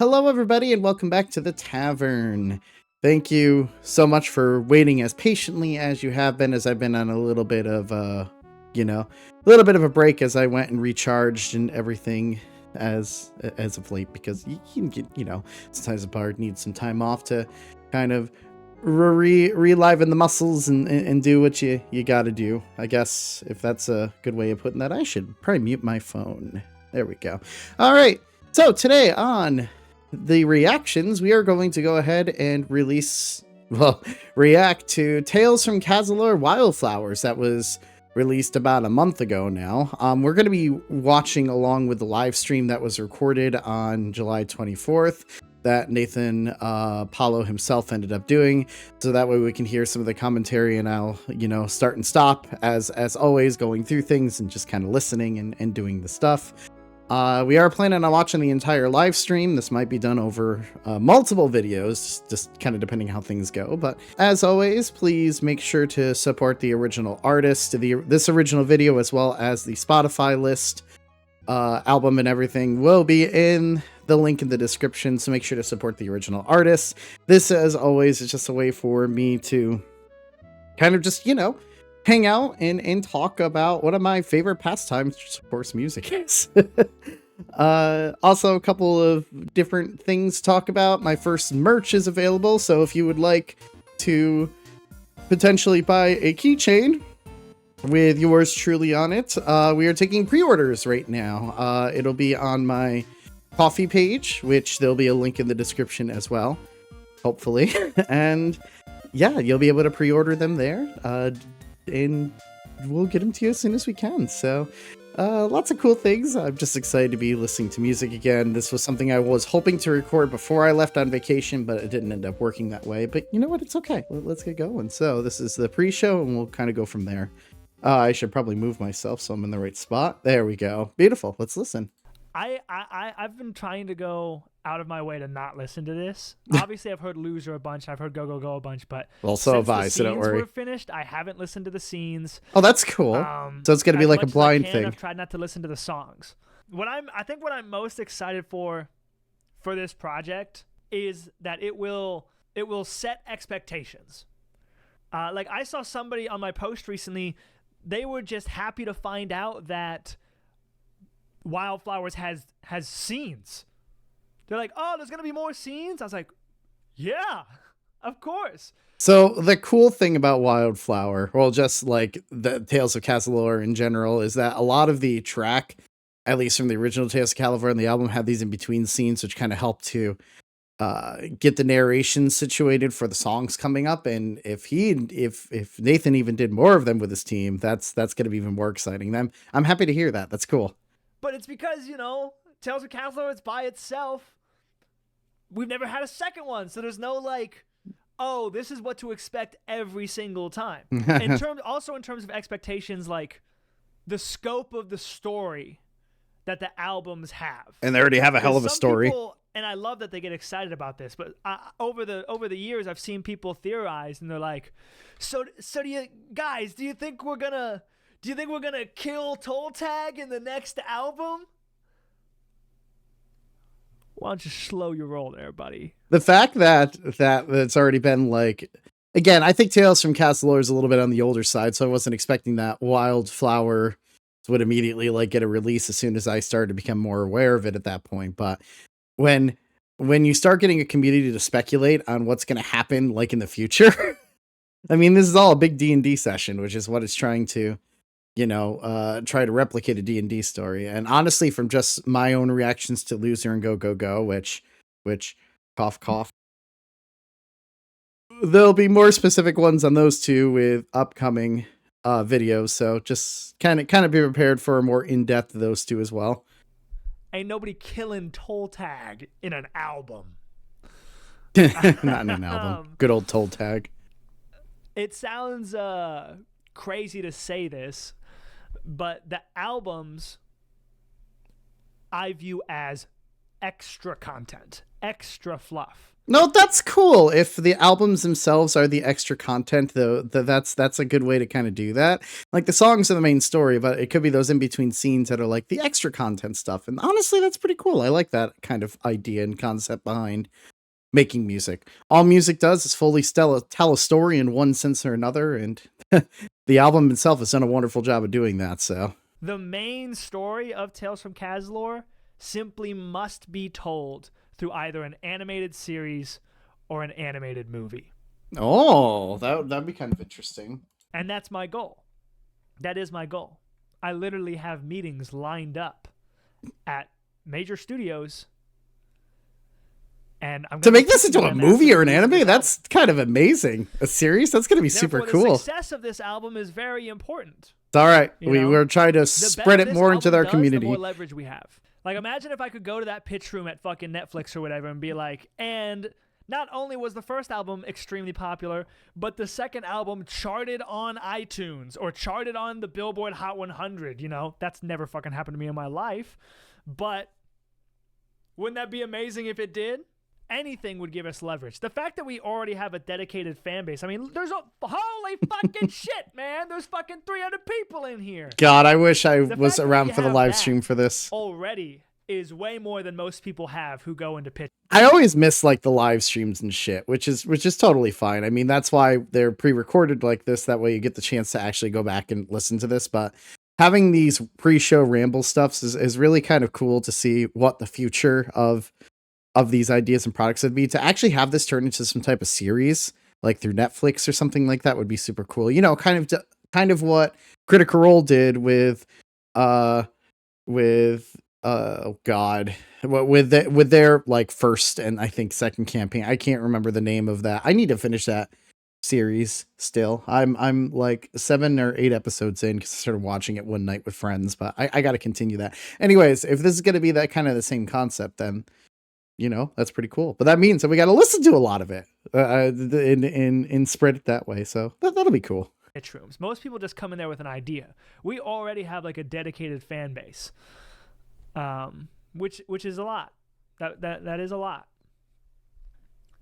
Hello, everybody, and welcome back to the tavern. Thank you so much for waiting as patiently as you have been, as I've been on a little bit of a little bit of a break as I went and recharged and everything as of late, because you can get, sometimes a bard needs some time off to kind of reliven the muscles and do what you got to do. I guess if that's a good way of putting that, I should probably mute my phone. There we go. All right. So today on the reactions, we are going to go ahead and react to Tales from Cazilor Wyldflowers that was released about a month ago now. We're going to be watching along with the live stream that was recorded on July 24th that Naethan Apollo himself ended up doing, so that way we can hear some of the commentary, and I'll start and stop as always, going through things and just kind of listening and doing the stuff. We are planning on watching the entire live stream. This might be done over multiple videos, just kind of depending how things go. But as always, please make sure to support the original artist. This original video, as well as the Spotify list, album, and everything will be in the link in the description. So make sure to support the original artist. This, as always, is just a way for me to kind of just, hang out and talk about one of my favorite pastimes, which of course music is. Also, a couple of different things to talk about. My first merch is available, so if you would like to potentially buy a keychain with yours truly on it, we are taking pre-orders right now. It'll be on my coffee page, which there'll be a link in the description as well, hopefully. And yeah, you'll be able to pre-order them there. And we'll get them to you as soon as we can. So lots of cool things. I'm just excited to be listening to music again. This was something I was hoping to record before I left on vacation, but it didn't end up working that way. But you know what? It's okay. Let's get going. So this is the pre-show, and we'll kind of go from there. I should probably move myself so I'm in the right spot. There we go. Beautiful. Let's listen. I've been trying to go out of my way to not listen to this. Obviously, I've heard Loser a bunch. I've heard Go Go Go a bunch, but well, so have I. So don't worry. Were finished, I haven't listened to the scenes. Oh, that's cool. So it's gonna be like a blind thing. I've tried not to listen to the songs. I think what I'm most excited for this project is that it will set expectations. Like I saw somebody on my post recently. They were just happy to find out that Wyldflowers has scenes. They're like, oh, there's gonna be more scenes. I was like, yeah, of course. So the cool thing about Wyldflower, well, just like the Tales of Cazilor in general, is that a lot of the track, at least from the original Tales of Cazilor and the album, had these in between scenes, which kind of help to get the narration situated for the songs coming up. And if Naethan even did more of them with his team, that's gonna be even more exciting. I'm happy to hear that. That's cool. But it's because, Tales of Cazilor, it's by itself. We've never had a second one, so there's no like, oh, this is what to expect every single time. in terms of expectations, like the scope of the story that the albums have. And they already have a hell of a story. And I love that they get excited about this, but over the years, I've seen people theorize, and they're like, so do you think we're gonna kill Toll Tag in the next album? Why don't you slow your roll there, buddy? The fact that it's already been like, again, I think Tales from Cazilor is a little bit on the older side, so I wasn't expecting that Wyldflower would immediately like get a release as soon as I started to become more aware of it at that point. But when you start getting a community to speculate on what's going to happen like in the future, I mean, this is all a big D&D session, which is what it's trying to try to replicate a D&D story. And honestly, from just my own reactions to Loser and Go Go Go, which cough cough, there'll be more specific ones on those two with upcoming videos. So just kind of be prepared for a more in-depth of those two as well. Ain't nobody killing Toll Tag in an album. Not in an album. Good old Toll Tag. It sounds crazy to say this, but the albums I view as extra content, extra fluff. No, that's cool. If the albums themselves are the extra content, though, that's a good way to kind of do that. Like the songs are the main story, but it could be those in between scenes that are like the extra content stuff. And honestly, that's pretty cool. I like that kind of idea and concept behind making music. All music does is fully tell a story in one sense or another, and the album itself has done a wonderful job of doing that. So the main story of Tales from Cazilor simply must be told through either an animated series or an animated movie. Oh, that'd be kind of interesting. And that's my goal. That is my goal. I literally have meetings lined up at major studios, and I'm to make this into a movie or an anime. That's kind of amazing. A series? That's going to be super cool. The success of this album is very important. It's all right. We're trying to spread it more into their community. The more leverage we have. Like, imagine if I could go to that pitch room at fucking Netflix or whatever and be like, and not only was the first album extremely popular, but the second album charted on iTunes or charted on the Billboard Hot 100. You know, that's never fucking happened to me in my life. But wouldn't that be amazing if it did? Anything would give us leverage. The fact that we already have a dedicated fan base. I mean, there's holy fucking shit, man. There's fucking 300 people in here. God, I wish I was around for the live stream for this. Already is way more than most people have who go into pitch. I always miss like the live streams and shit, which is totally fine. I mean, that's why they're pre-recorded like this. That way you get the chance to actually go back and listen to this. But having these pre-show ramble stuffs is really kind of cool to see what the future of these ideas and products would be. To actually have this turn into some type of series, like through Netflix or something like that, would be super cool. You know, kind of what Critical Role did with their like first and I think second campaign. I can't remember the name of that. I need to finish that series still. I'm like 7 or 8 episodes in because I started watching it one night with friends, but I got to continue that. Anyways, if this is going to be that kind of the same concept, then you know, that's pretty cool. But that means that we got to listen to a lot of it in spread it that way. So that'll be cool. Pitch rooms. Most people just come in there with an idea. We already have like a dedicated fan base, which is a lot. That is a lot.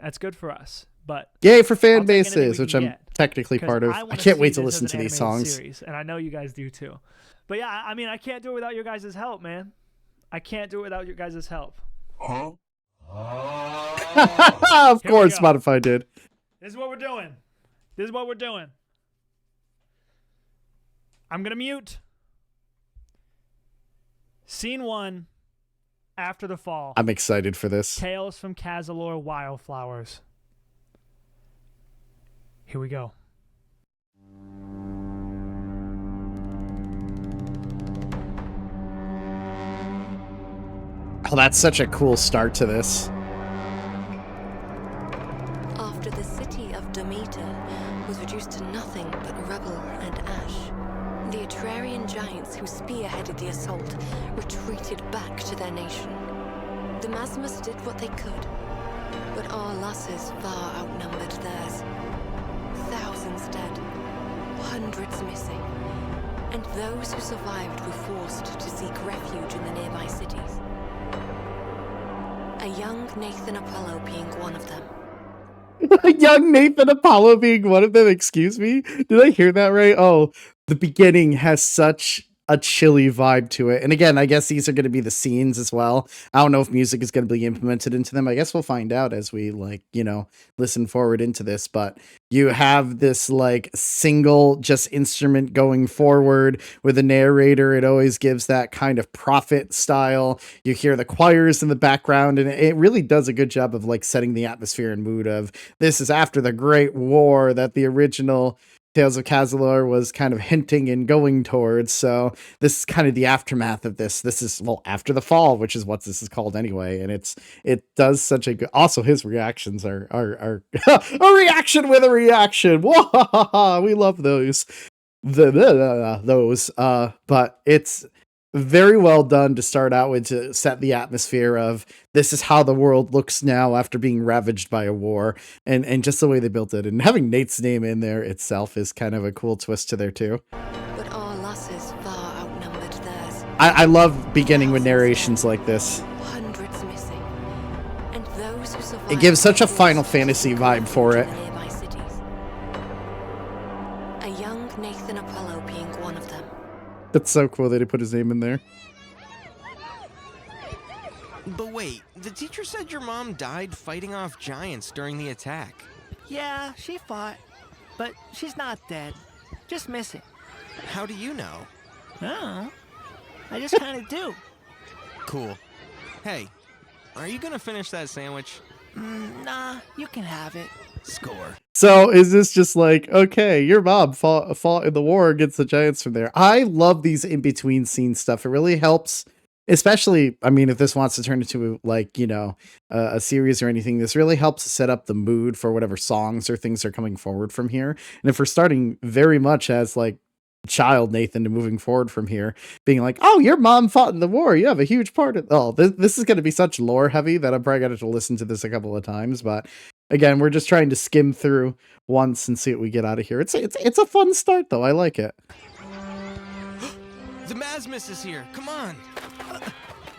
That's good for us. But yay for fan bases, which I'm technically part of. I can't wait to listen to these songs. Series, and I know you guys do too. But yeah, I mean, I can't do it without your guys' help, man. I can't do it without your guys' help. Huh? Of course Spotify did. This is what we're doing. I'm gonna mute Scene 1, After the Fall. I'm excited for this. Tales from Cazilor, Wyldflowers. Here we go. Oh, that's such a cool start to this. After the city of Demeter was reduced to nothing but rubble and ash, the Atrarian giants who spearheaded the assault retreated back to their nation. The Masmas did what they could, but our losses far outnumbered theirs. Thousands dead, hundreds missing, and those who survived were forced to seek refuge in the nearby cities. A young Naethan Apollo being one of them. Young Naethan Apollo being one of them, excuse me? Did I hear that right? Oh, the beginning has such a chilly vibe to it. And again, I guess these are going to be the scenes as well. I don't know if music is going to be implemented into them. I guess we'll find out as we listen forward into this, but you have this like single just instrument going forward with a narrator. It always gives that kind of prophet style. You hear the choirs in the background, and it really does a good job of like setting the atmosphere and mood of this is after the Great War that the original Tales of Cazilor was kind of hinting and going towards. So this is kind of the aftermath of this. This is, well, after the fall, which is what this is called anyway. And it does such a good, also his reactions are a reaction with a reaction. Whoa, we love those. But it's very well done to start out with, to set the atmosphere of this is how the world looks now after being ravaged by a war, and just the way they built it, and having Nate's name in there itself is kind of a cool twist to there too. But our losses far outnumbered theirs. I love beginning with narrations like this. Hundreds missing, Those who survived It gives such a were Final forced Fantasy to vibe for to it. the nearby cities. A young Naethan Apollo being one of them. That's so cool that he put his name in there. But wait, the teacher said your mom died fighting off giants during the attack. Yeah, she fought, but she's not dead. Just missing. How do you know? Oh, I just kind of do. Cool. Hey, are you gonna finish that sandwich? Nah, you can have it. Score. So is this just like, okay, your mom fought in the war against the giants from there? I love these in-between scene stuff. It really helps, especially, I mean, if this wants to turn into like, you know, a series or anything, this really helps set up the mood for whatever songs or things are coming forward from here. And if we're starting very much as like child Naethan to moving forward from here, being like, oh, your mom fought in the war, you have a huge part of, oh, this is going to be such lore heavy that I'm probably going to have to listen to this a couple of times. But again, we're just trying to skim through once and see what we get out of here. It's a fun start though. I like it. The Masmus is here. Come on.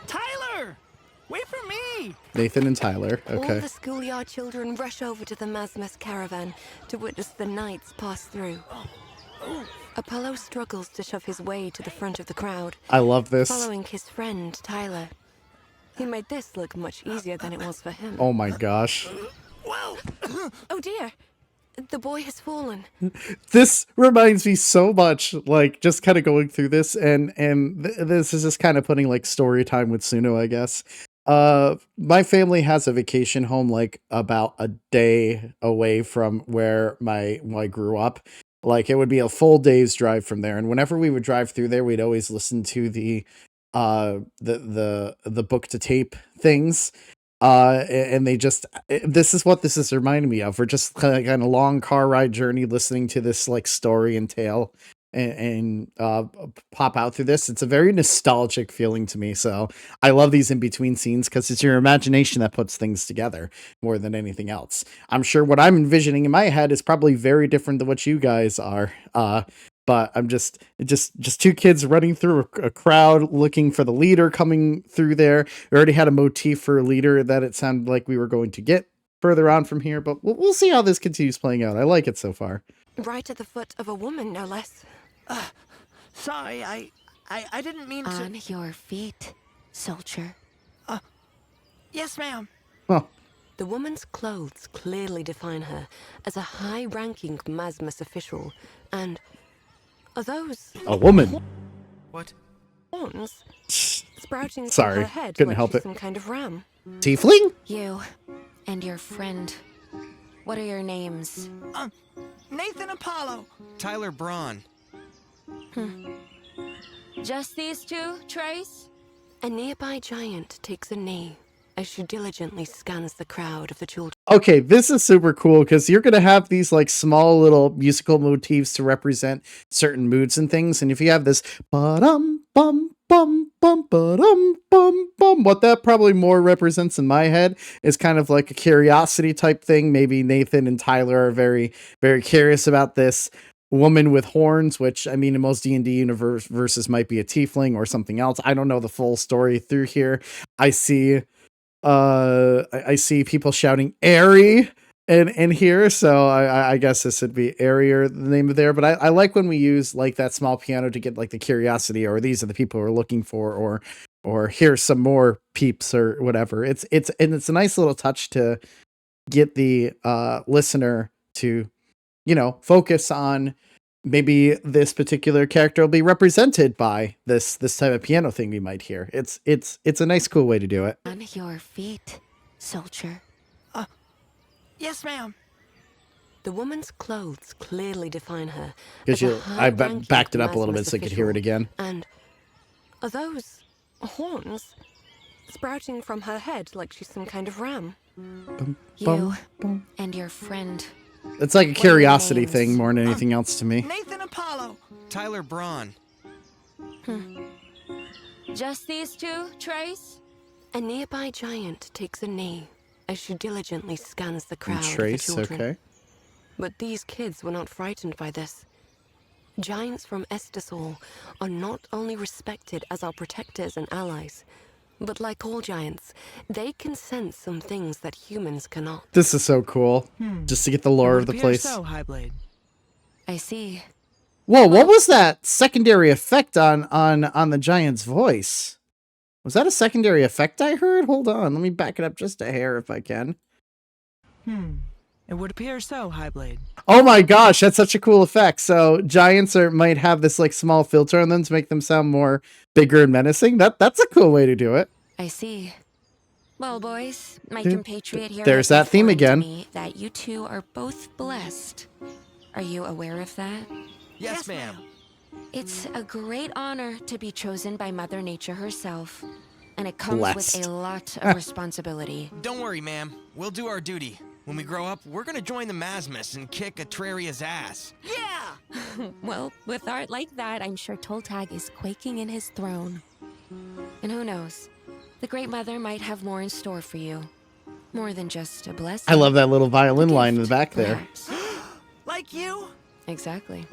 Tyler! Wait for me! Naethan and Tyler. All Okay. the schoolyard children rush over to the Masmus caravan to witness the knights pass through. Apollo struggles to shove his way to the front of the crowd, I love this. following his friend Tyler. He made this look much easier than it was for him. Oh my gosh. Oh dear, the boy has fallen. This reminds me so much, like, just kind of going through this, and this is just kind of putting like story time with Suno, I guess. My family has a vacation home like about a day away from where I grew up. Like, it would be a full day's drive from there, and whenever we would drive through there, we'd always listen to the book to tape things. And they just, this is what this is reminding me of. We're just kind of a long car ride journey listening to this like story and tale and pop out through this. It's a very nostalgic feeling to me. So I love these in between scenes because it's your imagination that puts things together more than anything else. I'm sure what I'm envisioning in my head is probably very different than what you guys are. But I'm just two kids running through a crowd looking for the leader coming through there. We already had a motif for a leader that it sounded like we were going to get further on from here, but we'll see how this continues playing out. I like it so far. Right at the foot of a woman, no less. Sorry, I didn't mean to. On your feet, soldier. Yes, ma'am. Well, The woman's clothes clearly define her as a high-ranking Masmus official, and are those a woman. What? horns sprouting from Sorry, her head couldn't like help she's it. some kind of ram? Tiefling? You and your friend. What are your names? Naethan Apollo. Tyler Braun. Just these two, Trace? A nearby giant takes a knee as she diligently scans the crowd of the children. Okay, this is super cool because you're going to have these like small little musical motifs to represent certain moods and things. And if you have this ba-dum, bum, bum, bum, ba-dum, bum, bum, what that probably more represents in my head is kind of like a curiosity type thing. Maybe Naethan and Tyler are very, very curious about this woman with horns, which I mean in most D&D universes might be a tiefling or something else. I don't know the full story through here. I see people shouting Airy in here, so I guess this would be Airier, the name of there. But I like when we use like that small piano to get like the curiosity, or these are the people we're looking for, or here's some more peeps or whatever. It's a nice little touch to get the listener to, you know, focus on maybe this particular character will be represented by this type of piano thing we might hear. It's a nice, cool way to do it. On your feet, soldier. Yes, ma'am. The woman's clothes clearly define her. Because as a I high-ranking backed it up a little bit Masmus so you could hear it official. again. And are those horns sprouting from her head like she's some kind of ram? Bum, You bum. and your friend. It's like a What are your curiosity names? thing more than anything else to me. Naethan Apollo. Tyler Braun. Just these two, Trace? A nearby giant takes a knee as she diligently scans the crowd And of Trace, the children. okay. But these kids were not frightened by this. Giants from Estasol are not only respected as our protectors and allies, But like all giants, they can sense some things that humans cannot. This is so cool. Just to get the lore of the place. So, Highblade. I see. Whoa, what was that secondary effect on the giant's voice? Was that a secondary effect I heard? Hold on, let me back it up just a hair if I can. It would appear so, Highblade. Oh my gosh, that's such a cool effect. So giants might have this like small filter on them to make them sound more bigger and menacing. That's a cool way to do it. I see. Well, boys, my compatriot here There's has that theme informed again. me that you two are both blessed. Are you aware of that? Yes, ma'am. It's a great honor to be chosen by Mother Nature herself, and it comes Blessed. with a lot of responsibility. Don't worry, ma'am. We'll do our duty. When we grow up, we're gonna join the Masmus and kick Atraria's ass. Yeah! Well, with art like that, I'm sure Toltag is quaking in his throne. And who knows? The Great Mother might have more in store for you. More than just a blessing. I love that little violin line in the back there. Perhaps. Like you? Exactly.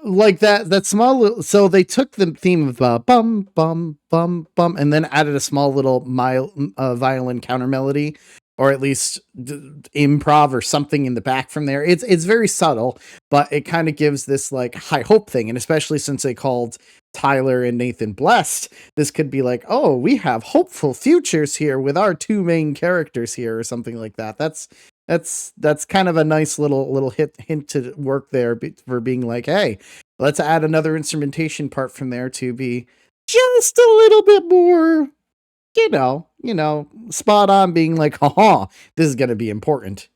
Like that small little, so they took the theme of bum bum bum bum and then added a small little violin counter melody, or at least improv or something in the back from there. It's very subtle, but it kind of gives this like high hope thing, and especially since they called Tyler and Naethan blessed, this could be like, oh, we have hopeful futures here with our two main characters here, or something like that. That's kind of a nice little hint to work there for being like, hey, let's add another instrumentation part from there to be just a little bit more, you know, spot on, being like, haha, this is gonna be important.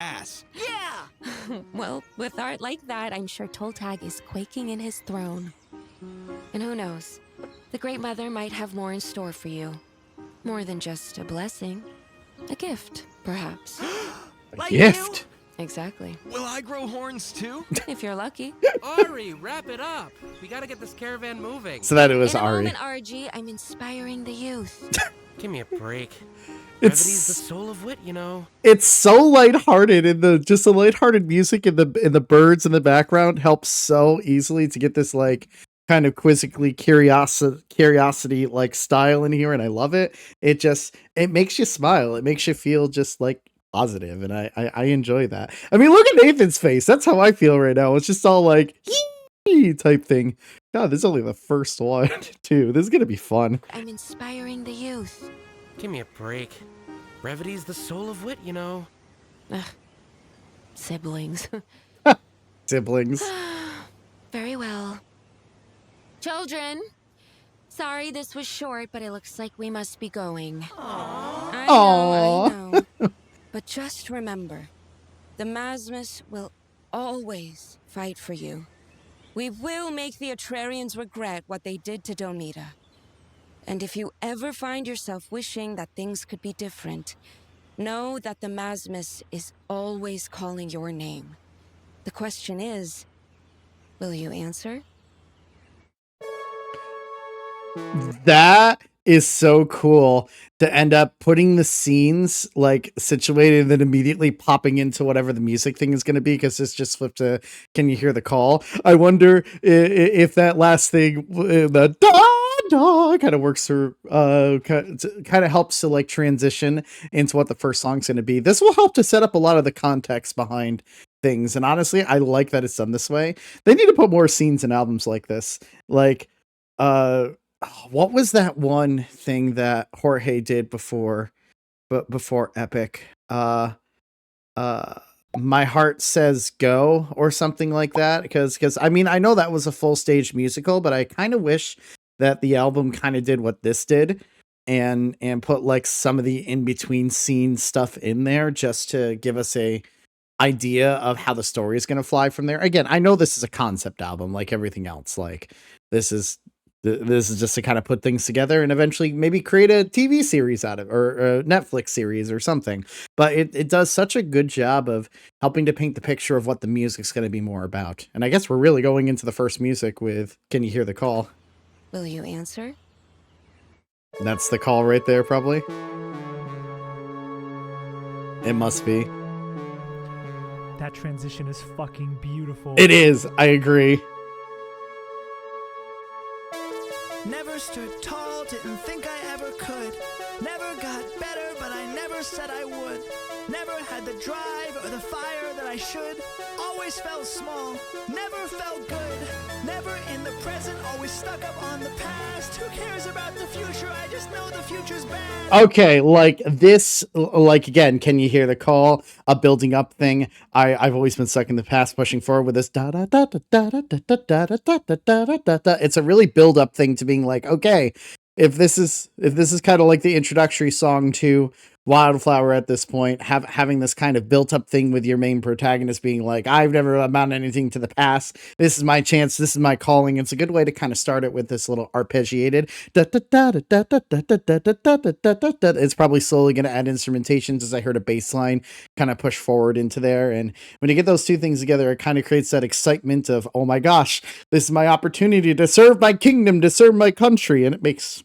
Ass. Yeah! Well, with art like that, I'm sure Toltag is quaking in his throne. And who knows? The Great Mother might have more in store for you. More than just a blessing. A gift, perhaps. Like Gift. Exactly. Will I grow horns too? If you're lucky. Ari, wrap it up. We gotta get this caravan moving. So that it was In a Ari. moment, RG, I'm inspiring the youth. Give me a break. It's- Brevity's the soul of wit, you know. It's so lighthearted, and the lighthearted music in the birds in the background helps so easily to get this like kind of quizzically curiosity like style in here, and I love it. It makes you smile. It makes you feel just like positive, and I enjoy that. I mean, look at Nathan's face. That's how I feel right now. It's just all like yee type thing. God, this is only the first one too. This is gonna be fun. I'm inspiring the youth. Give me a break. Brevity's the soul of wit, you know. Ugh. Siblings. Siblings. Very well. Children, sorry this was short, but it looks like we must be going. I know. But just remember, the Masmus will always fight for you. We will make the Atrarians regret what they did to Domita. And if you ever find yourself wishing that things could be different, know that the Masmus is always calling your name. The question is, will you answer? That is so cool to end up putting the scenes like situated and then immediately popping into whatever the music thing is going to be, because it's just flipped to Can You Hear the Call? I wonder if that last thing, the da kind of works through, kind of helps to like transition into what the first song's going to be. This will help to set up a lot of the context behind things, and honestly, I like that it's done this way. They need to put more scenes in albums like this. Like, what was that one thing that Jorge did before Epic? My Heart Says Go or something like that. Because I mean, I know that was a full stage musical, but I kind of wish that the album kind of did what this did and put like some of the in between scene stuff in there just to give us a idea of how the story is going to fly from there. Again, I know this is a concept album like everything else. Like this is just to kind of put things together and eventually maybe create a TV series out of it, or a Netflix series or something. But it does such a good job of helping to paint the picture of what the music's going to be more about. And I guess we're really going into the first music with Can You Hear the Call? Will you answer? That's the call right there, probably. It must be. That transition is fucking beautiful. It is. I agree. Never stood tall didn't think I ever could. Never got better, but I never said I would. Never had the drive or the fire that I should. Always felt small, never felt good. Never in the present, always stuck up on the past. Who cares about the future? I just know the future's bad. Okay, like this, like again, can you hear the call? A building up thing. I've always been stuck in the past, pushing forward with this da da da da da da da da da da da da da da. It's a really build up thing to being like, okay, if this is kind of like the introductory song to Wyldflower at this point, having this kind of built up thing with your main protagonist being like, I've never amounted anything to the past. This is my chance. This is my calling. It's a good way to kind of start it with this little arpeggiated. It's probably slowly going to add instrumentations as I heard a bass line kind of push forward into there. And when you get those two things together, it kind of creates that excitement of, oh my gosh, this is my opportunity to serve my kingdom, to serve my country. And it makes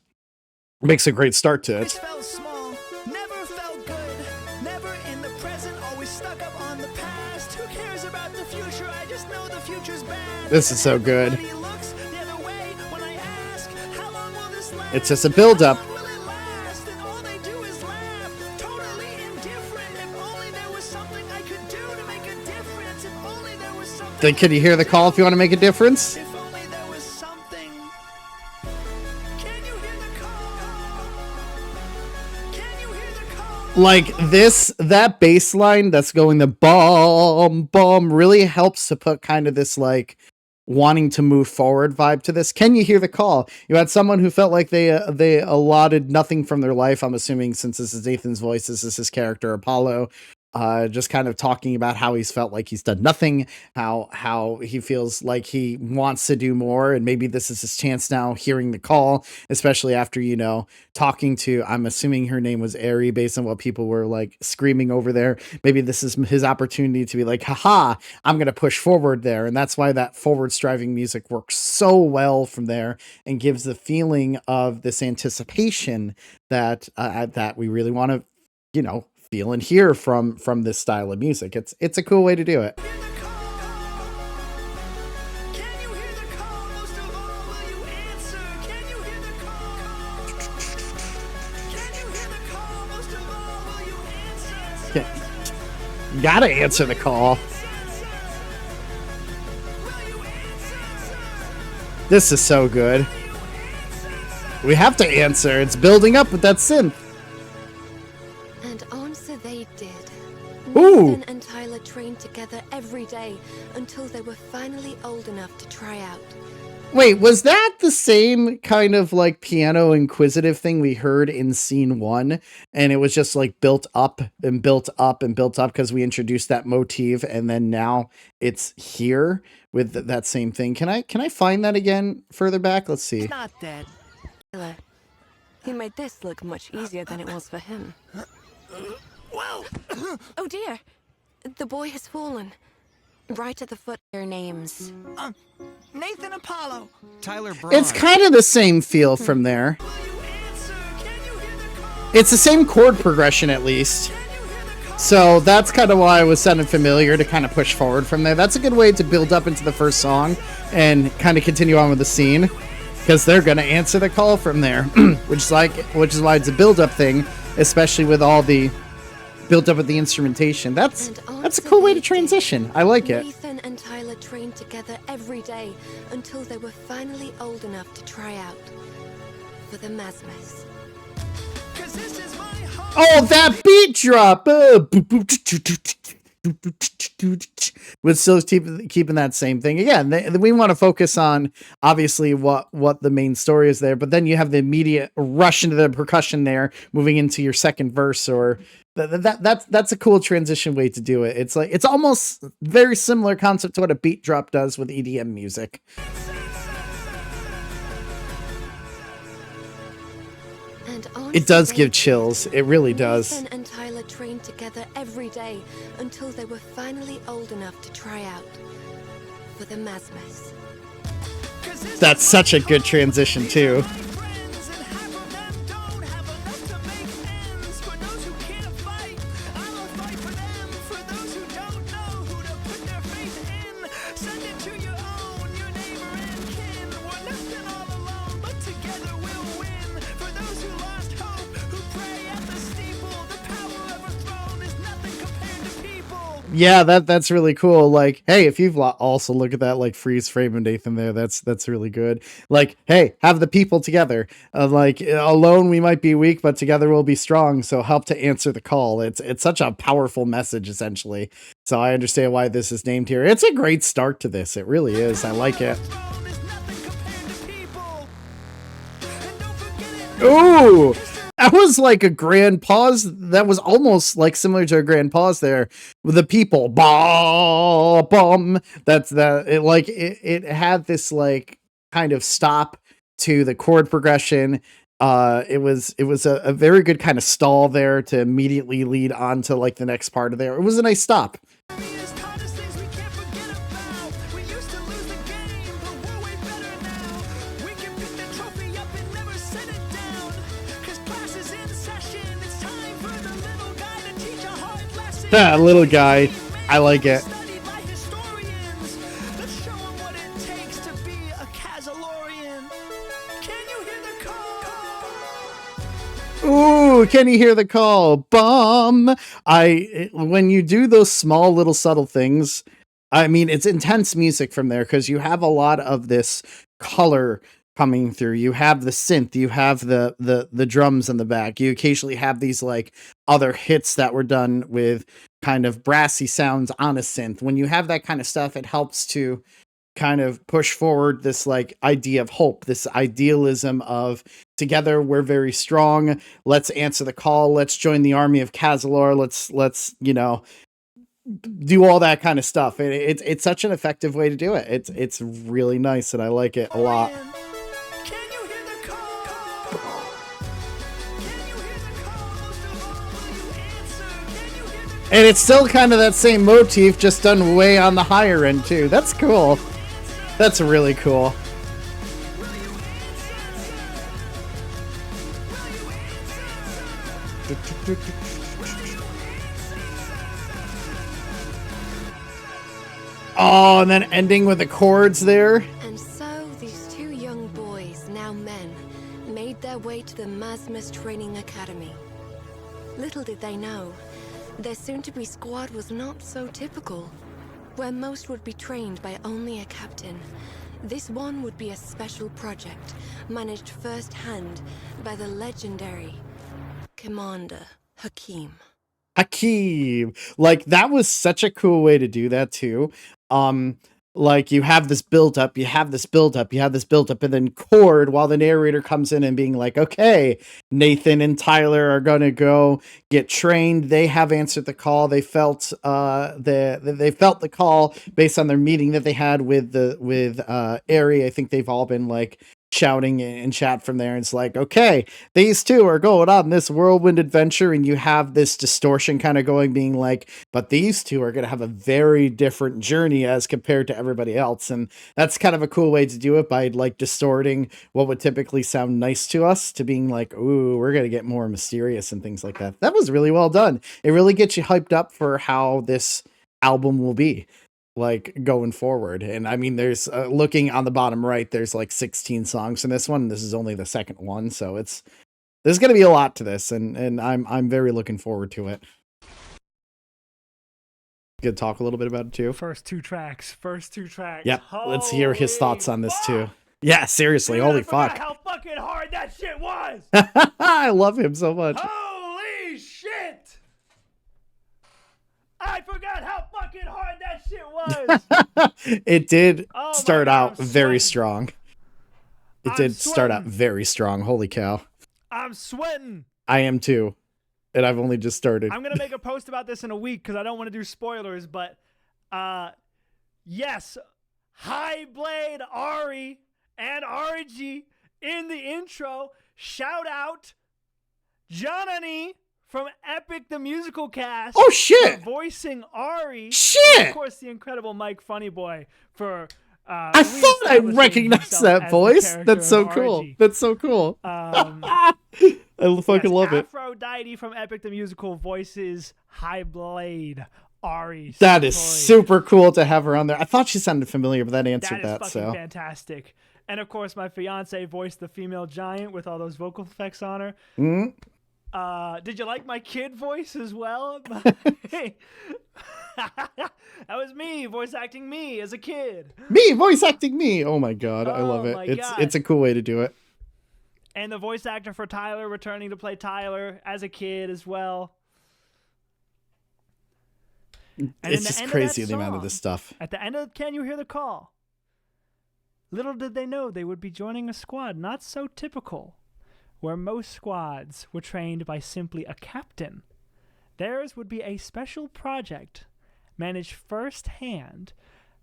a great start to it. Felt small, never felt good. Never in the present, always stuck up on the past. Who cares about the future? I just know the future's bad. This is so good. Everybody looks the other way when I ask, how long will this last? It's just a build up. How long will it last? And all they do is laugh. Totally indifferent. If only there was something I could do to make a difference. If only there was something. Then can you hear the call if you want to make a difference? If only there was something. Can you hear the call? Can you hear the call? Like this, that bass line that's going the bomb really helps to put kind of this like wanting to move forward vibe to this. Can you hear the call? You had someone who felt like they allotted nothing from their life. I'm assuming since this is Naethan's voice, this is his character Apollo. Just kind of talking about how he's felt like he's done nothing, how he feels like he wants to do more, and maybe this is his chance now, hearing the call, especially after, you know, talking to, I'm assuming her name was Ari, based on what people were like screaming over there. Maybe this is his opportunity to be like, haha, I'm going to push forward there. And that's why that forward striving music works so well from there and gives the feeling of this anticipation that we really want to, you know, feel and hear from this style of music. It's a cool way to do it. Can you hear the call? Most of all, will you answer? Can you hear the call? Can you hear the call? Most of all, will you answer? Gotta answer the call. This is so good. We have to answer. It's building up with that synth. And answer they did. Ooh. Nathan and Tyler trained together every day until they were finally old enough to try out. Wait, was that the same kind of like piano inquisitive thing we heard in scene 1? And it was just like built up and built up and built up because we introduced that motif, and then now it's here with that same thing. Can I find that again further back? Let's see. He's not dead. Tyler, he made this look much easier than it was for him. Whoa! Oh dear, the boy has fallen. Right at the foot of their names. Naethan Apollo. Tyler Braun. It's kind of the same feel from there. It's the same chord progression at least. So that's kind of why I was sounding familiar to kind of push forward from there. That's a good way to build up into the first song and kind of continue on with the scene, because they're going to answer the call from there, which is why it's a build up thing, especially with all the built up with the instrumentation. That's a cool way to transition. I like it. Nathan and Tyler trained together every day until they were finally old enough to try out for the Masmas. Oh, that beat drop! With still keeping that same thing. Again, we want to focus on obviously what the main story is there, but then you have the immediate rush into the percussion there, moving into your second verse, or that's a cool transition way to do it. It's like it's almost very similar concept to what a beat drop does with EDM music. It does give chills. It really does. Nathan and Tyler trained together every day until they were finally old enough to try out for the Masmas. That's such a good transition too. Yeah, that's really cool. Like, hey, if you've also look at that like freeze frame of Nathan there, that's really good. Like, hey, have the people together. Like alone we might be weak, but together we'll be strong. So help to answer the call. It's such a powerful message, essentially. So I understand why this is named here. It's a great start to this. It really is. I like it. Ooh, that was like a grand pause. That was almost like similar to a grand pause there with the people. Bum. That's that. It like it had this like kind of stop to the chord progression. It was a very good kind of stall there to immediately lead on to like the next part of there. It was a nice stop. Little guy. I like it. Ooh, can you hear the call? Bum. When you do those small little subtle things, I mean, it's intense music from there because you have a lot of this color coming through. You have the synth, you have the drums in the back. You occasionally have these like other hits that were done with kind of brassy sounds on a synth. When you have that kind of stuff, it helps to kind of push forward this like idea of hope, this idealism of together we're very strong. Let's answer the call. Let's join the army of Cazilor. Let's you know, do all that kind of stuff. It's such an effective way to do it. It's really nice and I like it a lot. And it's still kind of that same motif, just done way on the higher end too. That's cool. That's really cool. Oh, and then ending with the chords there. And so these two young boys, now men, made their way to the Masmus Training Academy. Little did they know, their soon-to-be squad was not so typical. Where most would be trained by only a captain, this one would be a special project, managed firsthand by the legendary Commander Hakim. Hakim. Like, that was such a cool way to do that, too. Like, you have this build up, you have this build up, you have this build up, and then chord while the narrator comes in and being like, okay, Nathan and Tyler are gonna go get trained. They have answered the call. They felt they felt the call based on their meeting that they had with Ari. I think they've all been like shouting in chat from there. It's like, okay, these two are going on this whirlwind adventure, and you have this distortion kind of going, being like, but these two are going to have a very different journey as compared to everybody else. And that's kind of a cool way to do it, by like distorting what would typically sound nice to us to being like, ooh, we're going to get more mysterious and things like that. That was really well done. It really gets you hyped up for how this album will be like going forward. And I mean, there's looking on the bottom right, there's like 16 songs in this one. This is only the second one, so there's going to be a lot to this, and I'm very looking forward to it. Gonna talk a little bit about it too. First two tracks. Yep. Let's hear his thoughts on this too. Yeah, seriously. Dude, holy I forgot fuck. how fucking hard that shit was. I love him so much. Holy shit. I forgot how fucking hard that shit was. It did Oh my start God, out I'm very sweating. strong. It I'm did start out sweating. very strong. Holy cow. I'm sweating. I am too. And I've only just started. I'm gonna make a post about this in a week because I don't want to do spoilers, but yes, High Blade Ari and RG in the intro. Shout out Janani from Epic the Musical Cast. Oh shit! For voicing Ari. Shit! And of course, the incredible Mike Funny Boy for. I thought I recognized that voice. That's so cool. RG. That's so cool. I fucking love it. Aphrodite from Epic the Musical voices High Blade Ari. That is Satori. super cool to have her on there. I thought she sounded familiar, but that answered That that. is fucking So fantastic. And of course, my fiance voiced the female giant with all those vocal effects on her. Mhm. Did you like my kid voice as well? That was me voice acting me as a kid. Me voice acting me. Oh my god, I love Oh it. my It's God. it's a cool way to do it. And the voice actor for Tyler returning to play Tyler as a kid as well. And in It's the just end crazy of the that amount of song, this stuff. At the end of Can You Hear the Call? Little did they know they would be joining a squad not so typical, where most squads were trained by simply a captain. Theirs would be a special project managed firsthand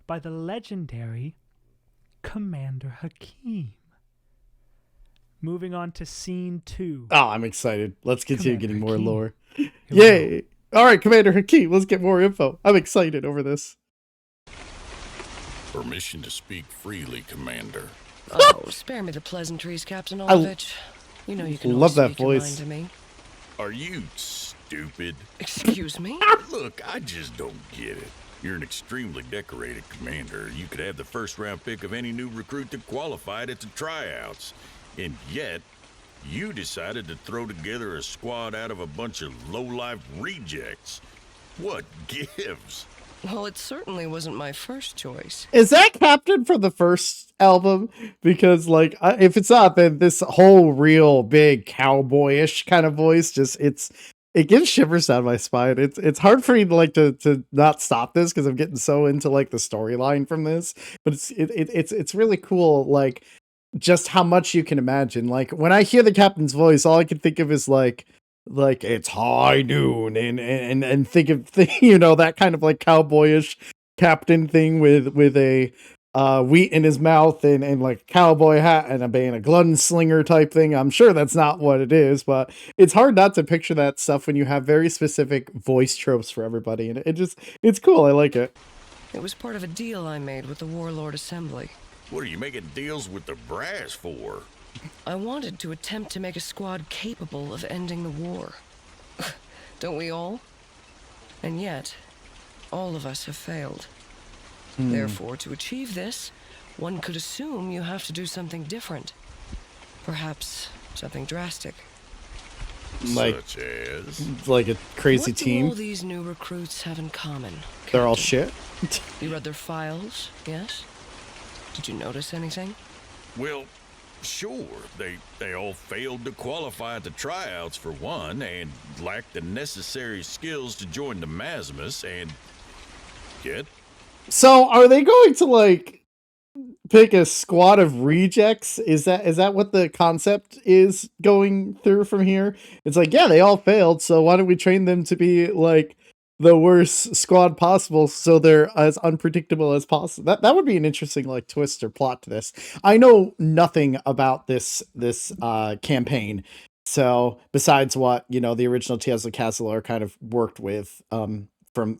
by the legendary Commander Hakeem. Moving on to scene 2. Oh, I'm excited. Let's continue Commander getting more Hakeem. lore. Here we go. Yay! All right, Commander Hakeem, let's get more info. I'm excited over this. Permission to speak freely, Commander. Oh, spare me the pleasantries, Captain Olovich. You know you can love always that speak your mind voice. to me. Are you stupid? Excuse me? Look, I just don't get it. You're an extremely decorated commander. You could have the first round pick of any new recruit that qualified at the tryouts. And yet, you decided to throw together a squad out of a bunch of low-life rejects. What gives? Well, it certainly wasn't my first choice. Is that Captain from the first album? Because, like, if it's not, then this whole real big cowboyish kind of voice it gives shivers down my spine. It's hard for me to not stop this because I'm getting so into like the storyline from this. But it's really cool, like just how much you can imagine. Like when I hear the captain's voice, all I can think of is like it's high noon and think of that kind of like cowboyish captain thing with a wheat in his mouth and like cowboy hat and being a gunslinger type thing. I'm sure that's not what it is, but it's hard not to picture that stuff when you have very specific voice tropes for everybody, and it's cool. I like it. It was part of a deal I made with the Warlord Assembly. What are you making deals with the brass for? I wanted to attempt to make a squad capable of ending the war. Don't we all? And yet, all of us have failed. Therefore, to achieve this, one could assume you have to do something different. Perhaps something drastic. Like Such as? like a crazy What do team. all these new recruits have in common? They're all Captain? shit. You read their files, yes? Did you notice anything? Well, sure. They all failed to qualify at the tryouts for one, and lacked the necessary skills to join the Masmus, and yet So are they going to like pick a squad of rejects? Is that what the concept is going through from here? It's like, yeah, they all failed, so why don't we train them to be like the worst squad possible so they're as unpredictable as possible? That would be an interesting like twist or plot to this. I know nothing about this campaign. So besides what, the original Tales of Cazilor kind of worked with,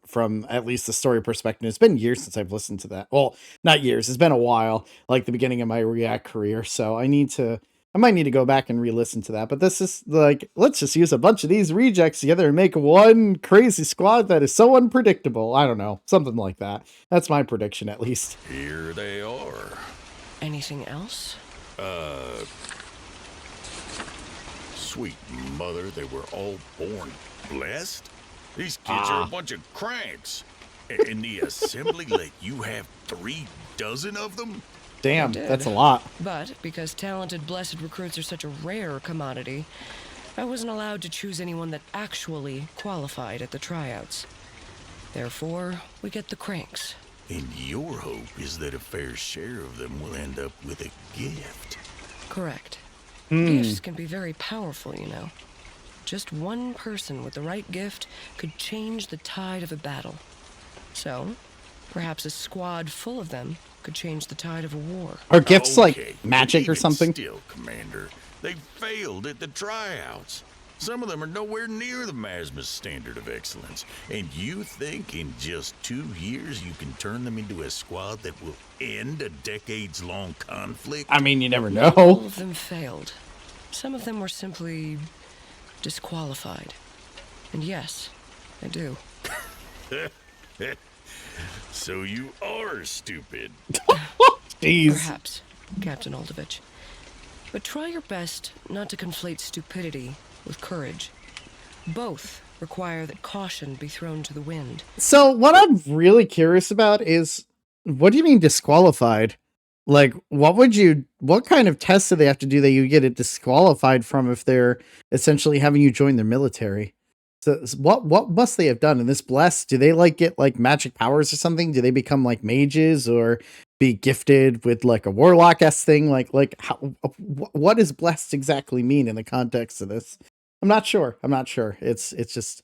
from at least the story perspective. It's been years since I've listened to that. Well, not years. It's been a while, like the beginning of my React career. So I might need to go back and re-listen to that. But this is like, let's just use a bunch of these rejects together and make one crazy squad that is so unpredictable. I don't know. Something like that. That's my prediction, at least. here they are. Anything else? Sweet mother, they were all born blessed? These kids are a bunch of cranks. And the assembly let you have 3 dozen of them? Damn, did. that's a lot. But because talented, blessed recruits are such a rare commodity, I wasn't allowed to choose anyone that actually qualified at the tryouts. Therefore, we get the cranks. And your hope is that a fair share of them will end up with a gift. Correct. Gifts can be very powerful, you know. Just one person with the right gift could change the tide of a battle. So, perhaps a squad full of them could change the tide of a war. Are gifts Okay, like magic or even something? Still, Commander, they failed at the tryouts. Some of them are nowhere near the Masmus standard of excellence. And you think in just 2 years you can turn them into a squad that will end a decades-long conflict? I mean, you never All know. of them failed. Some of them were simply disqualified. And yes, I do. So you are stupid. Jeez. Perhaps, Captain Oldovich. But try your best not to conflate stupidity with courage. Both require that caution be thrown to the wind. So what I'm really curious about is, what do you mean disqualified? Like, what kind of tests do they have to do that you get it disqualified from if they're essentially having you join their military? So what must they have done? In this blessed, do they like get like magic powers or something? Do they become like mages or be gifted with like a warlock-esque thing? Like how, what does blessed exactly mean in the context of this? I'm not sure. It's just,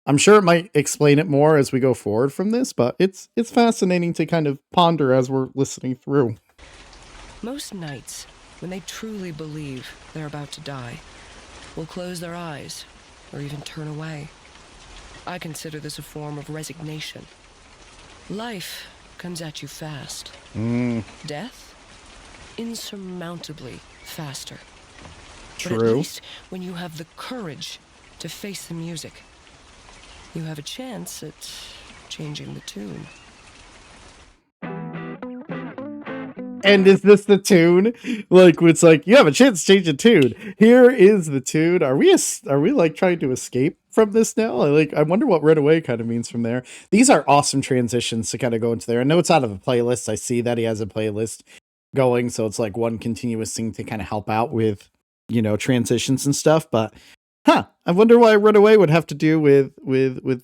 I'm sure it might explain it more as we go forward from this, but it's fascinating to kind of ponder as we're listening through. Most knights, when they truly believe they're about to die, will close their eyes or even turn away. I consider this a form of resignation. Life comes at you fast. Death, insurmountably faster. But at True. least when you have the courage to face the music, you have a chance at changing the tune. And is this the tune? Like, it's like, you have a chance to change the tune. Here is the tune. Are we like trying to escape from this now? I wonder what Runaway kind of means from there. These are awesome transitions to kind of go into there. I know it's out of a playlist. I see that he has a playlist going, so it's like one continuous thing to kind of help out with, transitions and stuff. But I wonder why Runaway would have to do with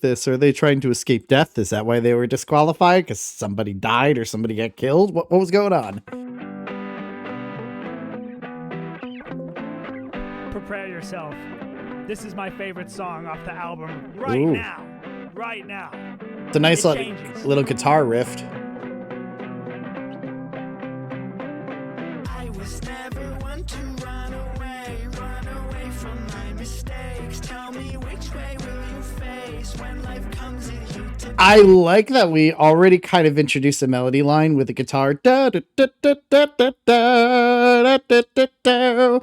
this. Are they trying to escape death? Is that why they were disqualified? Because somebody died or somebody got killed? What was going on? Prepare yourself. This is my favorite song off the album Ooh. right now. It's a nice It changes. little guitar riff. I was never one to run away from my mistakes. Tell me which way will you face when life comes at you today? I like that we already kind of introduced a melody line with the guitar. Da, da, da, da, da, da, da, da, da, da.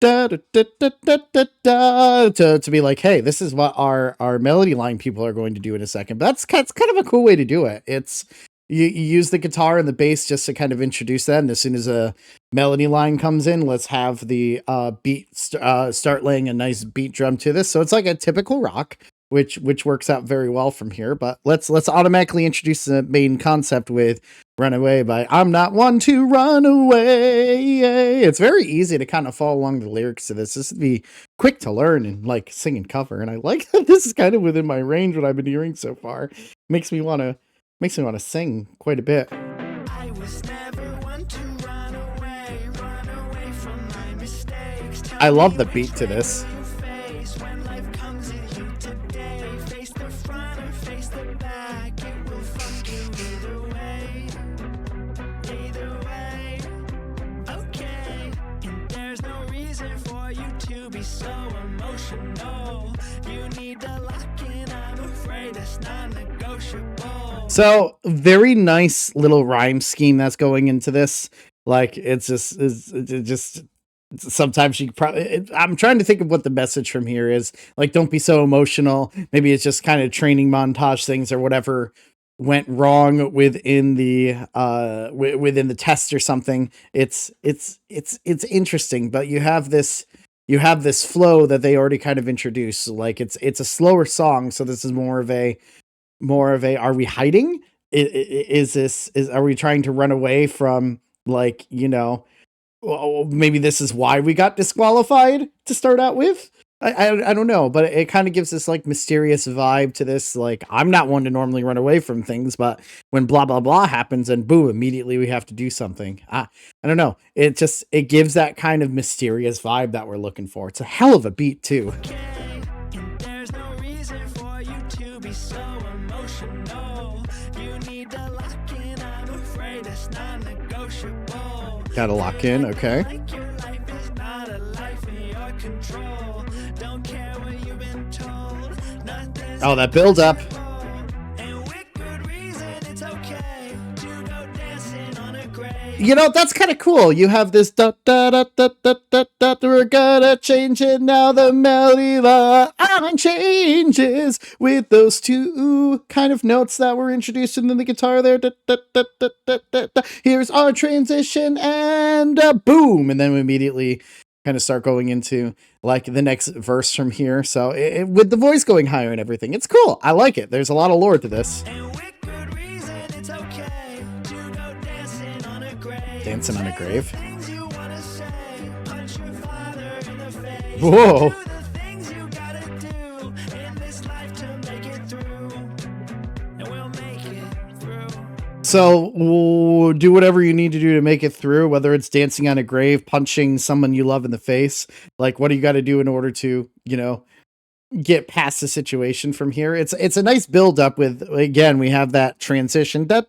Da, da, da, da, da, da, da, to be like, hey, this is what our melody line people are going to do in a second. But that's kind of a cool way to do it. It's you use the guitar and the bass just to kind of introduce that, and as soon as a melody line comes in, let's have the beat start laying a nice beat drum to this. So it's like a typical rock, which works out very well from here. But let's automatically introduce the main concept with Runaway by I'm Not One to Run Away. It's very easy to kind of follow along the lyrics to this. This would be quick to learn and like sing and cover. And I like that this is kind of within my range what I've been hearing so far. Makes me want to sing quite a bit. I was never one to run away from my mistakes. Tell I love me the which beat to way this. will you face when life comes at you today? Face the front or face the back, it will fuck you either way. Either way, okay. And there's no reason for you to be so emotional. You need to lock in, I'm afraid it's non-negotiable. So very nice little rhyme scheme that's going into this. Like it's just sometimes you probably, I'm trying to think of what the message from here is. Like, don't be so emotional. Maybe it's just kind of training montage things or whatever went wrong within the test or something. It's interesting, but you have this flow that they already kind of introduced. Like it's a slower song, so this is more of a are we hiding? Are we trying to run away from, like, well, maybe this is why we got disqualified to start out with? I don't know, but it kind of gives this like mysterious vibe to this. Like, I'm not one to normally run away from things, but when blah blah blah happens and boom, immediately we have to do something. I don't know. It gives that kind of mysterious vibe that we're looking for. It's a hell of a beat too. And there's no reason for you to be so emotional. You need to lock in, I'm afraid it's non-negotiable. Gotta lock in, okay. Like your life is not a life in your control. Don't care what you've been told. Nothing's Oh, that build up. and with good reason, it's okay to go dancing on a grave. That's kind of cool. You have this da da da da da da da. We're gonna change it now. The melody line changes with those two kind of notes that were introduced in the guitar there. Da, da, da, da, da, da, da. Here's our transition and boom, and then we immediately kind of start going into like the next verse from here. So with the voice going higher and everything, it's cool. I like it. There's a lot of lore to this. Dancing on a grave. Whoa. So we'll do whatever you need to do to make it through, whether it's dancing on a grave, punching someone you love in the face. Like, what do you got to do in order to, you know, get past the situation from here? It's a nice build up with, again, we have that transition. Boom.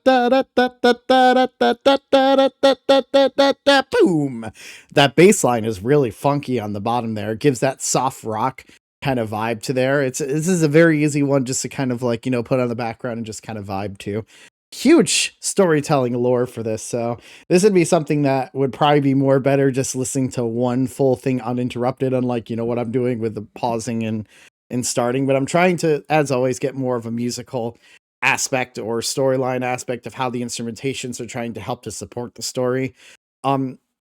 That bass line is really funky on the bottom there. It gives that soft rock kind of vibe to there. This is a very easy one just to kind of like, you know, put on the background and just kind of vibe to. Huge storytelling lore for this, so this would be something that would probably be more better just listening to one full thing uninterrupted, unlike, you know, what I'm doing with the pausing and starting. But I'm trying to, as always, get more of a musical aspect or storyline aspect of how the instrumentations are trying to help to support the story.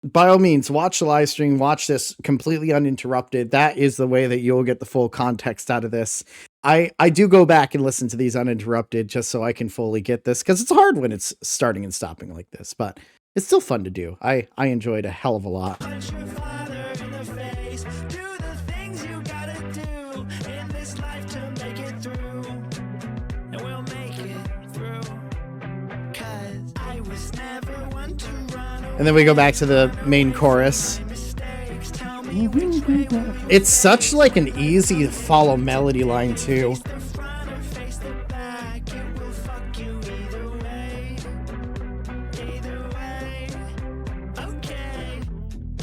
By all means, watch the live stream, watch this completely uninterrupted. That is the way that you'll get the full context out of this. I do go back and listen to these uninterrupted just so I can fully get this, because it's hard when it's starting and stopping like this, but it's still fun to do. I enjoyed a hell of a lot. And then we go back to the main chorus. It's such like an easy to follow melody line too.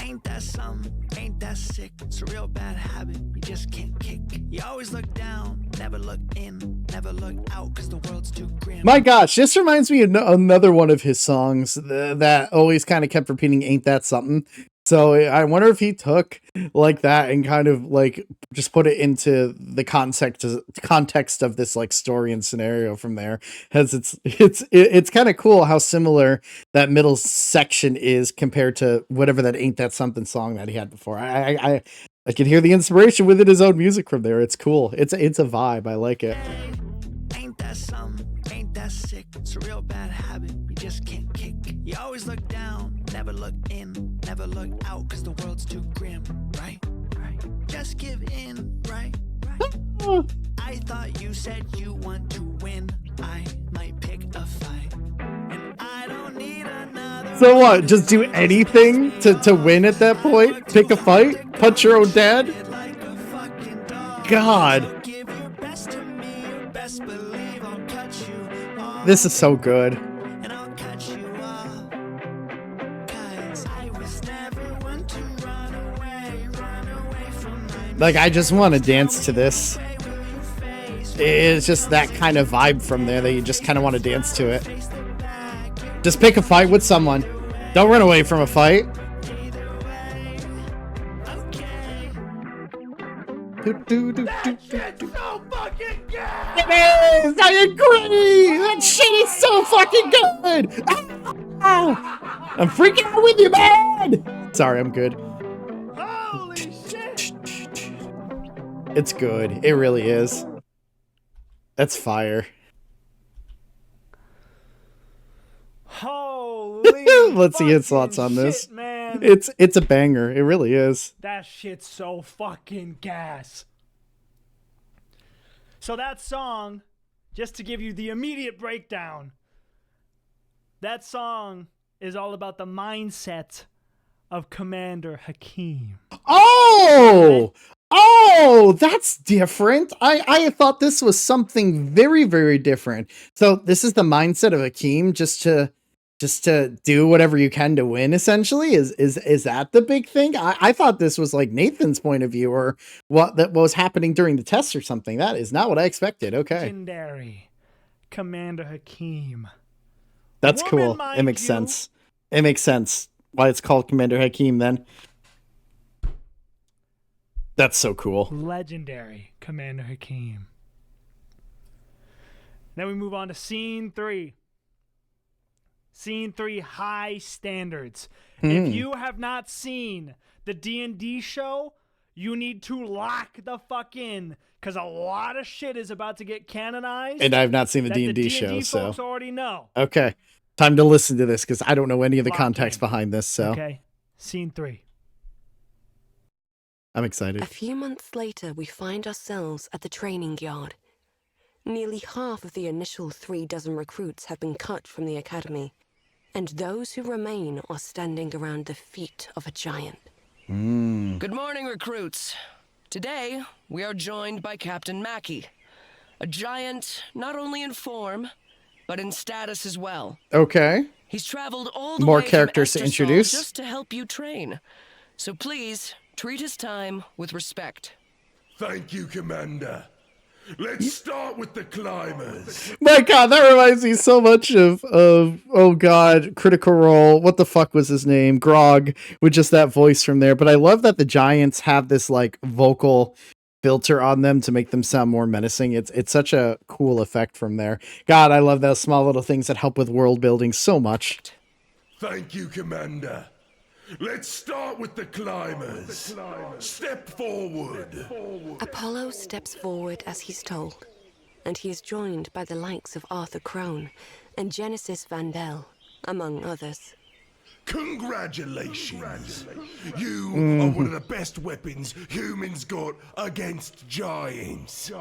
Ain't that something? Ain't that sick? It's a real bad habit you just can't kick. You always look down, never look in, never look out, cause the world's too grim. My gosh, this reminds me of another one of his songs that always kind of kept repeating, ain't that something? So I wonder if he took like that and kind of like just put it into the context of this like story and scenario from there. As it's kind of cool how similar that middle section is compared to whatever that ain't that something song that he had before. I can hear the inspiration within his own music from there. It's cool. It's a vibe. I like it. Ain't that something? Ain't that sick? It's a real bad habit you just can't kick. You always look down, never look in, never look out, cause the world's too grim, right? Just give in, right? I thought you said you want to win. I might pick a fight, and I don't need another. So what? Just do anything to win at that point? Pick a fight? Punch your own dad? God. This is so good. Like, I just want to dance to this. It's just that kind of vibe from there that you just kind of want to dance to it. Just pick a fight with someone. Don't run away from a fight. That shit's so fucking good! It is! I agree! That shit is so fucking good! Ah! I'm freaking out with you, man! Sorry, I'm good. Holy shit! It's good. It really is. That's fire. Holy Let's see his thoughts on this. Man. It's a banger. It really is. That shit's so fucking gas. So that song, just to give you the immediate breakdown, that song is all about the mindset of Commander Hakim. Oh! Oh, that's different. I thought this was something very, very different. So this is the mindset of Hakim, just to do whatever you can to win, essentially. Is that the big thing? I thought this was like Nathan's point of view, or what was happening during the test or something. That is not what I expected. Okay. Legendary Commander Hakim. That's cool. It makes sense. It makes sense why it's called Commander Hakim then. That's so cool. Legendary Commander Hakim. Then we move on to scene 3. Scene 3, high standards. Hmm. If you have not seen the D&D show, you need to lock the fuck in, because a lot of shit is about to get canonized. And I've not seen the that D&D show, D&D so folks already know. okay. Time to listen to this because I don't know any of the Lock context in. behind this, so Okay, scene 3. I'm excited. A few months later, we find ourselves at the training yard. Nearly half of the initial 36 recruits have been cut from the academy, and those who remain are standing around the feet of a giant. Good morning, recruits. Today, we are joined by Captain Mackey, a giant not only in form, but in status as well. Okay. He's traveled all the More way characters from to Estersol introduce. just to help you train. So please, treat his time with respect. Thank you, Commander. Let's start with the climbers. My God, that reminds me so much of oh God, Critical Role. What the fuck was his name? Grog, with just that voice from there. But I love that the giants have this like vocal filter on them to make them sound more menacing. It's such a cool effect from there. God, I love those small little things that help with world building so much. Thank you, Commander. Let's start with the climbers. Step forward. Apollo steps forward as he's told, and he is joined by the likes of Arthur Crone and Genesis Vandel, among others. Congratulations. You are one of the best weapons humans got against giants.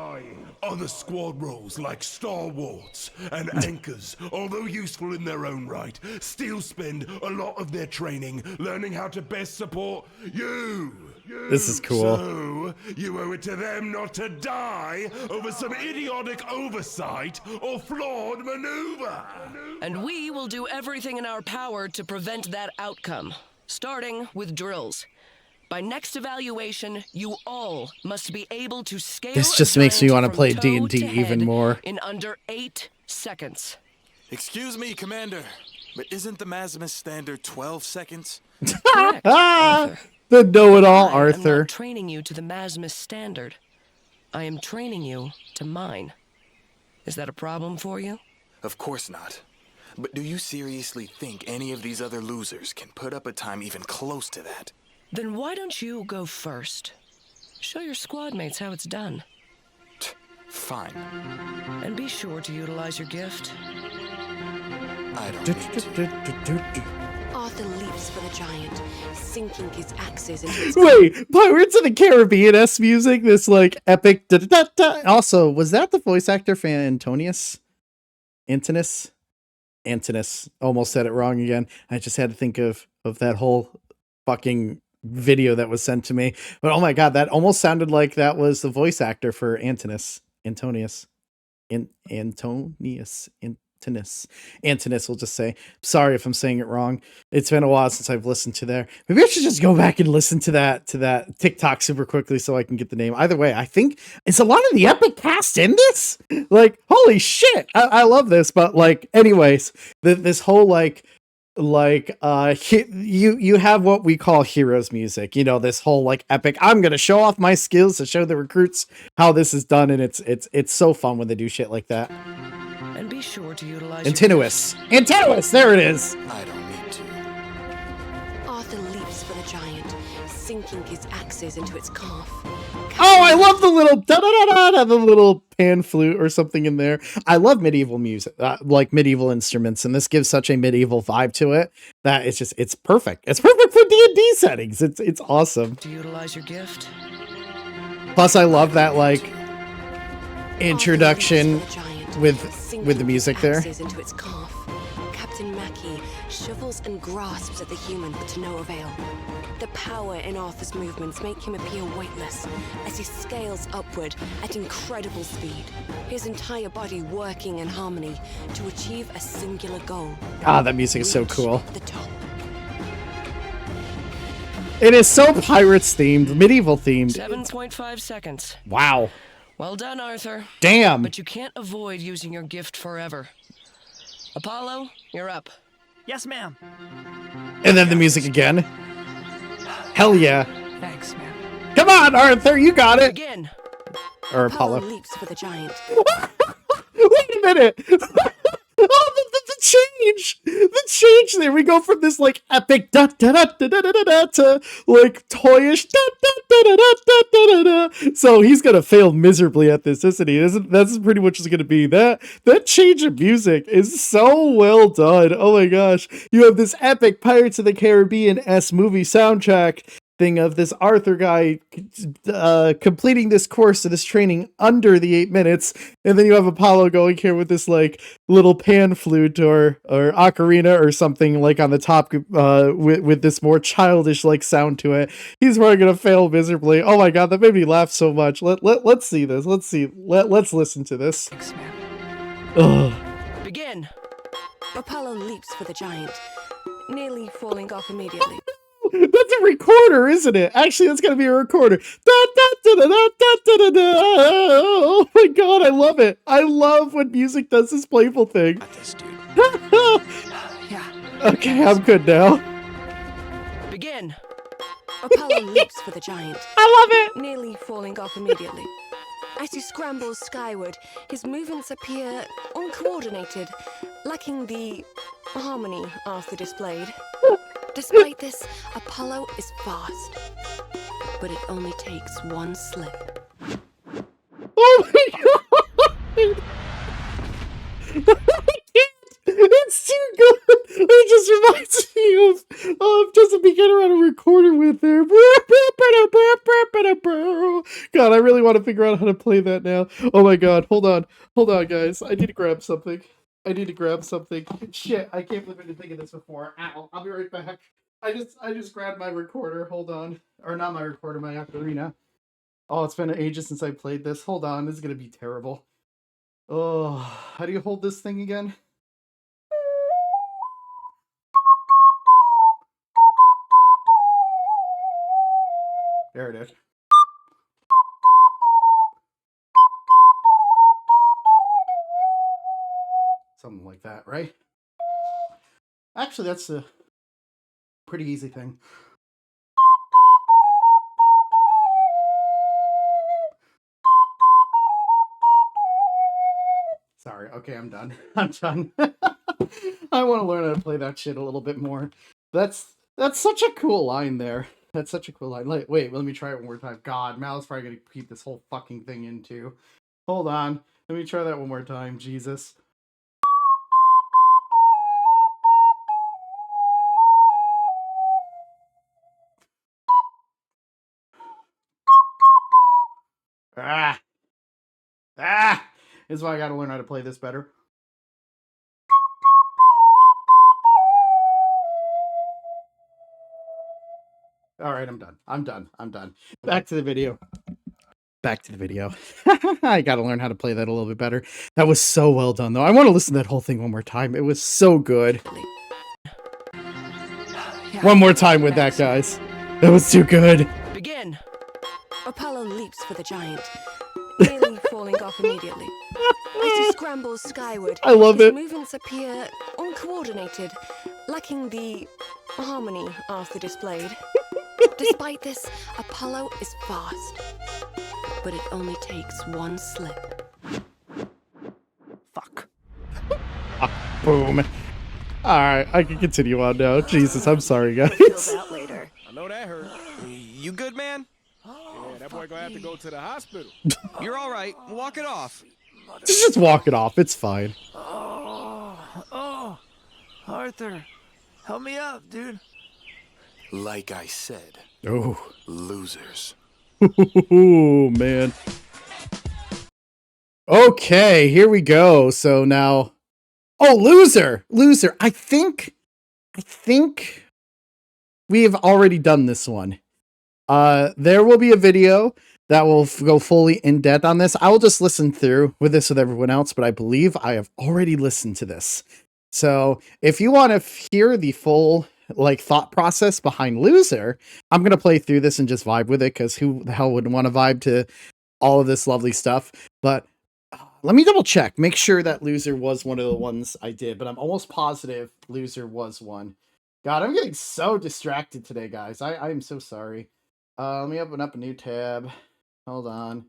Other squad roles like stalwarts and anchors, although useful in their own right, still spend a lot of their training learning how to best support you. This is cool. So, you owe it to them not to die over some idiotic oversight or flawed maneuver. And we will do everything in our power to prevent that outcome, starting with drills. By next evaluation, you all must be able to scale. This just makes me want to from play toe D&D to even head more. in under 8 seconds. Excuse me, Commander, but isn't the Maximus standard 12 seconds? Correct, Arthur. The know-it-all, I am Arthur. not training you to the Maximus standard. I am training you to mine. Is that a problem for you? Of course not. But do you seriously think any of these other losers can put up a time even close to that? Then why don't you go first? Show your squad mates how it's done. Fine. And be sure to utilize your gift. I don't need to. Arthur leaps for the giant, sinking his axes into its Wait, Pirates of the Caribbean-esque music, this like epic da-da-da-da. Also, was that the voice actor for Antonius? Antinous? Antinous. Almost said it wrong again. I just had to think of that whole fucking video that was sent to me. But oh my God, that almost sounded like that was the voice actor for Antonius. Antonius. Antinous, we'll just say. Sorry if I'm saying it wrong. It's been a while since I've listened to there. Maybe I should just go back and listen to that TikTok super quickly so I can get the name. Either way, I think it's a lot of the epic cast in this. Like, holy shit. I love this. But like, anyways, this whole you have what we call heroes music, you know, this whole like epic, I'm gonna show off my skills to show the recruits how this is done, and it's so fun when they do shit like that. And be sure to utilize Antinous, there it is. I don't need to. Arthur leaps for the giant, sinking his axes into its calf. Oh, I love the little da-da-da-da, the little pan flute or something in there. I love medieval music, like medieval instruments, and this gives such a medieval vibe to it that it's perfect. It's perfect for D&D settings. It's awesome. To utilize your gift. Plus, I love that like introduction with the music there. Into its calf. Captain Mackey shovels and grasps at the human, but to no avail. The power in Arthur's movements make him appear weightless as he scales upward at incredible speed, his entire body working in harmony to achieve a singular goal. Ah, that music is so cool. The top. It is so pirates themed, medieval themed. 7.5 seconds. Wow. Well done, Arthur. Damn. But you can't avoid using your gift forever. Apollo, you're up. Yes, ma'am. And then the music again. Hell yeah. Thanks, ma'am. Come on, Arthur, you got it. Again. Or Apollo. Leaps for the giant. Wait a minute. Oh, the the change there. We go from this like epic da da da da da da da to like toyish da da da da da da da da. So he's gonna fail miserably at this, isn't he? That's pretty much what's gonna be. That change of music is so well done. Oh my gosh. You have this epic Pirates of the Caribbean-esque movie soundtrack thing of this Arthur guy completing this course of this training under the 8 minutes, and then you have Apollo going here with this like little pan flute or ocarina or something like on the top with this more childish like sound to it. He's probably gonna fail miserably. Oh my god, that made me laugh so much. Let's see this. Let's listen to this. Thanks, man. Ugh. Begin. Apollo leaps for the giant, nearly falling off immediately. That's a recorder, isn't it? Actually, that's gonna be a recorder. Da, da, da, da, da, da, da, da. Oh my god, I love it. I love when music does this playful thing. Got this, dude. Yeah. Okay, I'm good now. Begin. Apollo leaps for the giant, I love it. nearly falling off immediately. As he scrambles skyward, his movements appear uncoordinated, lacking the harmony Arthur displayed. Despite this, Apollo is fast, but it only takes one slip. Oh my god! I can't! It's too good! It just reminds me of just a beginner on a recorder with there. God, I really want to figure out how to play that now. Oh my god, hold on, guys. I need to grab something. Shit, I can't believe I didn't think of this before. Ow, I'll be right back. I just grabbed my recorder. Hold on. Or not my recorder, my ocarina. Oh, it's been ages since I played this. Hold on, this is gonna be terrible. Oh, how do you hold this thing again? There it is. Something like that, right? Actually, that's a pretty easy thing. Sorry, okay, I'm done. I'm done. I want to learn how to play that shit a little bit more. That's such a cool line there. That's such a cool line. Wait, let me try it one more time. God, Mal's probably gonna keep this whole fucking thing in too. Hold on. Let me try that one more time. Jesus. This is why I gotta learn how to play this better. Alright, I'm done. Back to the video. I gotta learn how to play that a little bit better. That was so well done, though. I want to listen to that whole thing one more time. It was so good. One more time with that, guys. That was too good. Begin. Apollo leaps for the giant, nearly falling off immediately. As he scrambles skyward, I love his it. movements appear uncoordinated, lacking the harmony Arthur displayed. Despite this, Apollo is fast, but it only takes one slip. Fuck. Boom. Alright, I can continue on now. Jesus, I'm sorry, guys. That later. I know that hurt. You good, man? Yeah, that boy gonna have to go to the hospital. You're all right. Walk it off. Just walk it off. It's fine. Oh, Arthur, help me up, dude. Like I said, Oh. losers. Oh, man. Okay, here we go. So now... Oh, loser! Loser. I think we have already done this one. There will be a video that will go fully in depth on this. I will just listen through with everyone else, but I believe I have already listened to this. So if you want to hear the full like thought process behind loser, I'm going to play through this and just vibe with it, because who the hell wouldn't want to vibe to all of this lovely stuff? But let me double check, make sure that loser was one of the ones I did, but I'm almost positive loser was one. God, I'm getting so distracted today, guys. I'm so sorry. Let me open up a new tab. Hold on.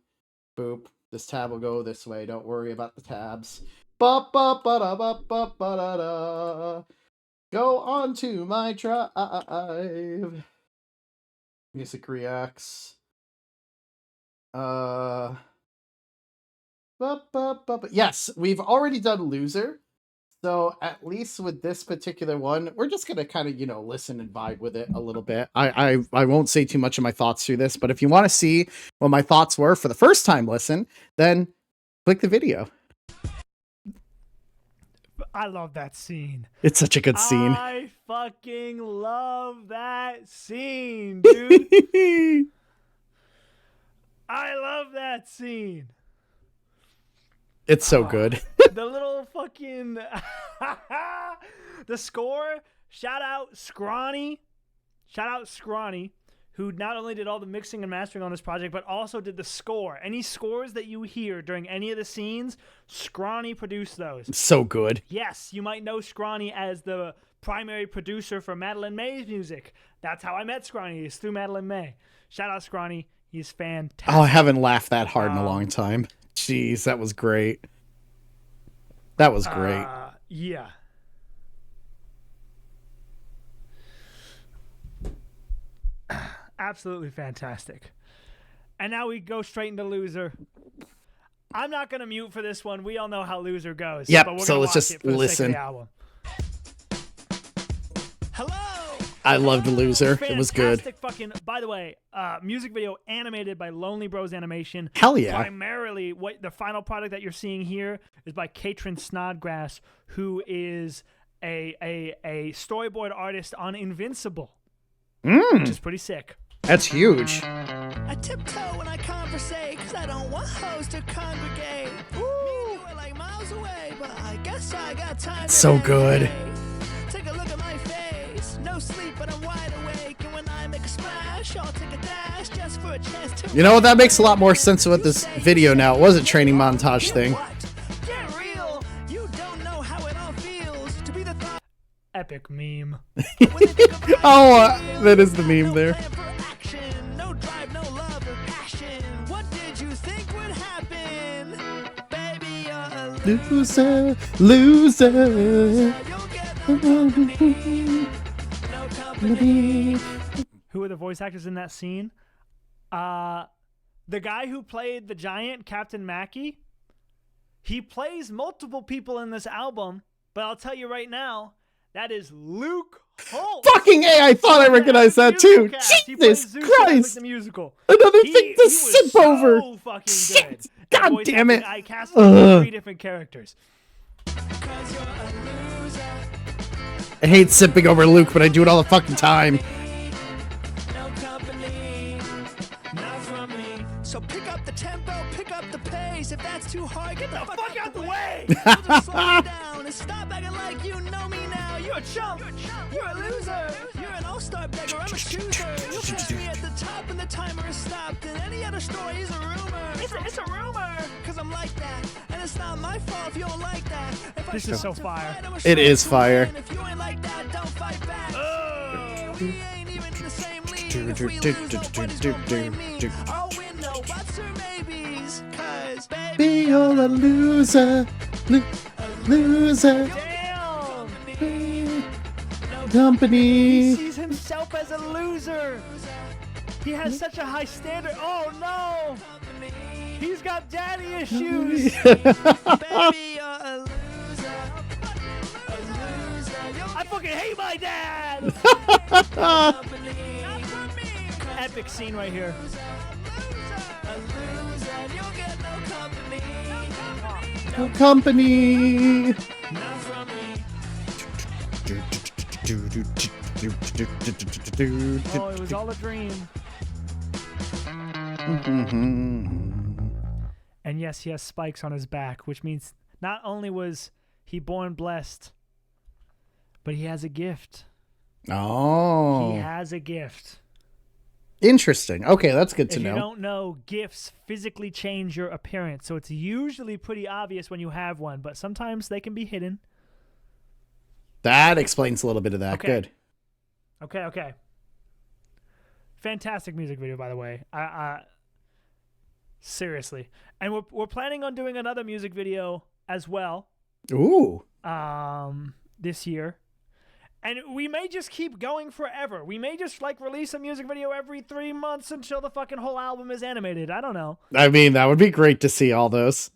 Boop. This tab will go this way. Don't worry about the tabs. Ba ba ba da ba ba ba da da. Go on to my drive. Music reacts. Ba, ba, ba, ba. Yes, we've already done Loser. So at least with this particular one, we're just gonna kind of, listen and vibe with it a little bit. I won't say too much of my thoughts through this, but if you want to see what my thoughts were for the first time listen, then click the video. I love that scene. It's such a good scene. I fucking love that scene, dude. I love that scene. It's so good. The little fucking the score. Shout out Scrawny, who not only did all the mixing and mastering on this project, but also did the score. Any scores that you hear during any of the scenes, Scrawny produced those. So good. Yes, you might know Scrawny as the primary producer for Madeline May's music. That's how I met Scrawny, is through Madeline May. Shout out Scrawny. He's fantastic. Oh, I haven't laughed that hard in a long time. Jeez, that was great. That was great. Yeah. Absolutely fantastic. And now we go straight into Loser. I'm not going to mute for this one. We all know how Loser goes. Yep, but we're so gonna let's watch just it for the sake of listen. the album. I loved Loser. It was good. Fantastic fucking, by the way, music video animated by Lonely Bros Animation. Hell yeah. Primarily, what the final product that you're seeing here is by Katrin Snodgrass, who is a storyboard artist on Invincible, which is pretty sick. That's huge. I tiptoe when I conversate, cause I don't want hoes to congregate. Me and you are like miles away, but I guess I got time. So good. Take a look at my face. No sleep, but I'm wide awake. And when I make a splash, I'll take a dash just for a chance to. You know what? That makes a lot more sense with this video now. It was a training montage thing. Get real. You don't know how it all feels to be the Epic meme. Oh, that is the meme there. no drive, no love or passion. What did you think would happen? Baby, you're a Loser, loser. Who are the voice actors in that scene? The guy who played the giant, Captain Mackey, he plays multiple people in this album, but I'll tell you right now, that is Luke Holt. Fucking A, I thought I recognized that too. Jesus Christ. The musical. Another thing to sip over. So fucking Shit. good. God Voice damn it. acting, I cast him in 3 different characters. I hate sipping over Luke, but I do it all the fucking time. So pick up the tempo, pick up the pace. If that's too hard, get the fuck out the way. Just slow down and stop acting like you know me now. You're a chump. You're a loser. You're an all-star beggar. I'm a chooser. You'll catch me at the top when the timer is stopped. And any other story is a rumor. It's a rumor. Cause I'm like that. And it's not my fault if you don't like that. If This is so fire. It is fire. if you ain't like that, don't fight back. We ain't even in the same league. If we lose, nobody's gonna blame me. All we know, what's her maybes? Cause Be all a loser, loser. Damn! Company. He sees himself as a loser. He has such a high standard. Oh no! He's got daddy issues. baby, you're a loser. I fucking hate my dad. Epic scene right here. No company. Oh, it was all a dream. And yes, he has spikes on his back, which means not only was he born blessed, but he has a gift. Oh. He has a gift. Interesting. Okay, that's good to If know. you don't know, gifts physically change your appearance, so it's usually pretty obvious when you have one, but sometimes they can be hidden. That explains a little bit of that. Okay. Good. Okay. Fantastic music video, by the way. Seriously. And we're planning on doing another music video as well Ooh. This year. And we may just keep going forever. We may just like release a music video every 3 months until the fucking whole album is animated. I don't know. I mean, that would be great to see all those.